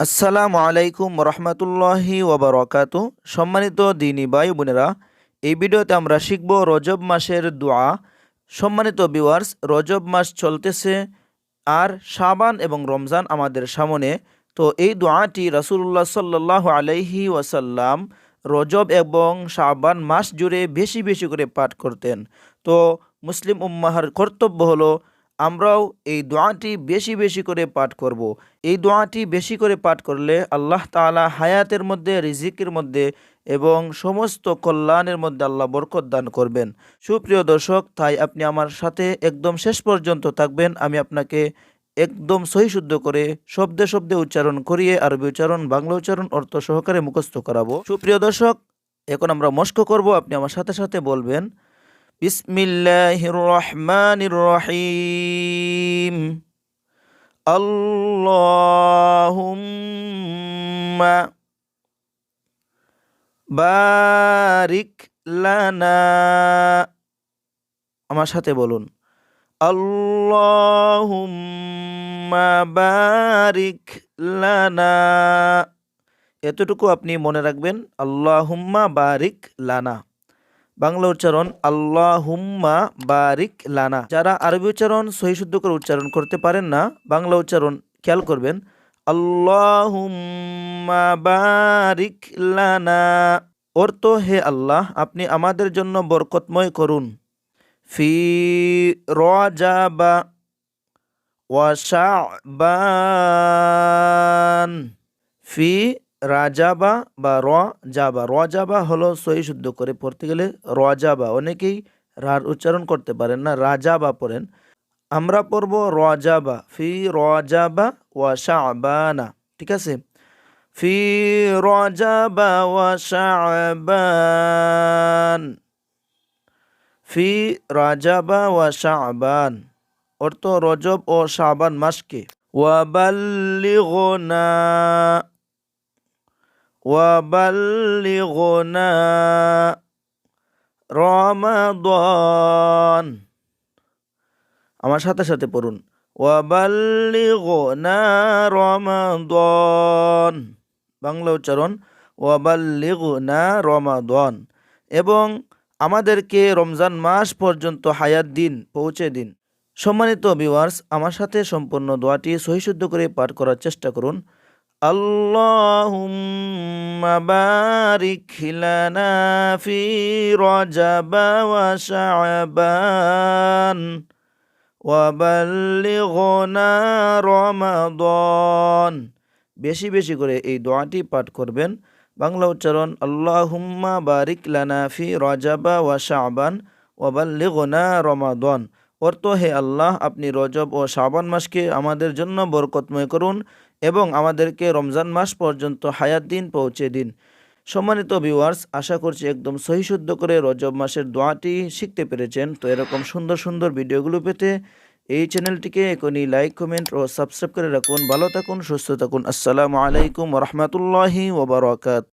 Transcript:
আসসালামু আলাইকুম রহমতুল্লাহি ওবরাকাতু। সম্মানিত দিনী ভাই বোনেরা, এই ভিডিওতে আমরা শিখব রজব মাসের দোয়া। সম্মানিত ভিউয়ার্স, রজব মাস চলতেছে আর শাবান এবং রমজান আমাদের সামনে। তো এই দোয়াটি রাসূলুল্লাহ সাল্লাল্লাহু আলাইহি ওয়াসাল্লাম রজব এবং শাবান মাস জুড়ে বেশি বেশি করে পাঠ করতেন। তো মুসলিম উম্মাহর কর্তব্য হলো আমরাও এই দোয়াটি বেশি বেশি করে পাঠ করব। এই দোয়াটি বেশি করে পাঠ করলে আল্লাহ তাআলা হায়াতের মধ্যে, রিজিকের মধ্যে এবং সমস্ত কল্যাণের মধ্যে আল্লাহ বরকত দান করবেন। সুপ্রিয় দর্শক, তাই আপনি আমার সাথে একদম শেষ পর্যন্ত থাকবেন। আমি আপনাকে একদম সহি শুদ্ধ করে শব্দে শব্দে উচ্চারণ করিয়ে আরবি উচ্চারণ, বাংলা উচ্চারণ, অর্থ সহকারে মুখস্থ করাবো। সুপ্রিয় দর্শক, এখন আমরা মস্ক করব। আপনি আমার সাথে সাথে বলবেন বিসমিল্লাহির রহমানির রহিম। আল্লাহুম্মা বারিক লানা। আমার সাথে বলুন আল্লাহুম্মা বারিক লানা। এতটুকু আপনি মনে রাখবেন, আল্লাহুম্মা বারিক লানা। বাংলা উচ্চারণ আল্লাহুম্মা বারিক লানা। যারা আরবি উচ্চারণ সহি শুদ্ধ করে উচ্চারণ করতে পারেন না, বাংলা উচ্চারণ খেয়াল করবেন, আল্লাহুম্মা বারিক লানা। অর্থ, হে আল্লাহ, আপনি আমাদের জন্য বরকতময় করুন। ফি রজাবা ওয়া শাবান। ফি রাজাবা বা রজাবা। রজাবা হলো সহি শুদ্ধ করে পড়তে গেলে রজাবা। অনেকেই রার উচ্চারণ করতে পারেন না, রাজাবা পড়েন। আমরা পড়ব রজাবা। ফি রজাবা ওয়া শাবানা। ঠিক আছে? ফি রজাবা ওয়া শাবান। ফি রাজাবা ওয়া শাবান। অর্থ, রজব ও শাবান মাসকে। ওয়া বাল্লিগনা। ওয়াবাল্লিগনা রমাদান। আমার সাথে সাথে পড়ুন ওয়াবাল্লিগনা রমাদান। বাংলা উচ্চারণ ওয়াবাল্লিগনা রমাদান। এবং আমাদেরকে রমজান মাস পর্যন্ত হায়াত দিন, পৌঁছে দিন। সম্মানিত ভিউয়ার্স, আমার সাথে সম্পূর্ণ দোয়াটি সহিশুদ্ধ করে পাঠ করার চেষ্টা করুন। আল্লাহুম্মা বারিক লানা ফি রজব ওয়া শাবান ওয়া বাল্লিগনা রমাদান। বেশি বেশি করে এই দোয়াটি পাঠ করবেন। বাংলা উচ্চারণ আল্লাহুম্মা বারিক লানা ফি রজব ওয়া শাবান ওয়া বাল্লিগনা রমাদান। অর্থ, হে আল্লাহ, আপনি রজব ও শাবান মাসকে আমাদের জন্য বরকতময় করুন এবং আমাদেরকে রমজান মাস পর্যন্ত হায়াত দিন, পৌঁছে দিন। সম্মানিত ভিউয়ার্স, আশা করছি একদম সহি শুদ্ধ করে রজব মাসের দোয়াটি শিখতে পেরেছেন। তো এরকম সুন্দর সুন্দর ভিডিওগুলো পেতে এই চ্যানেলটিকে এখনই লাইক, কমেন্ট ও সাবস্ক্রাইব করে রাখুন। ভালো থাকুন, সুস্থ থাকুন। আসসালামু আলাইকুম রহমতুল্লাহি ওয়া বারাকাতুহু।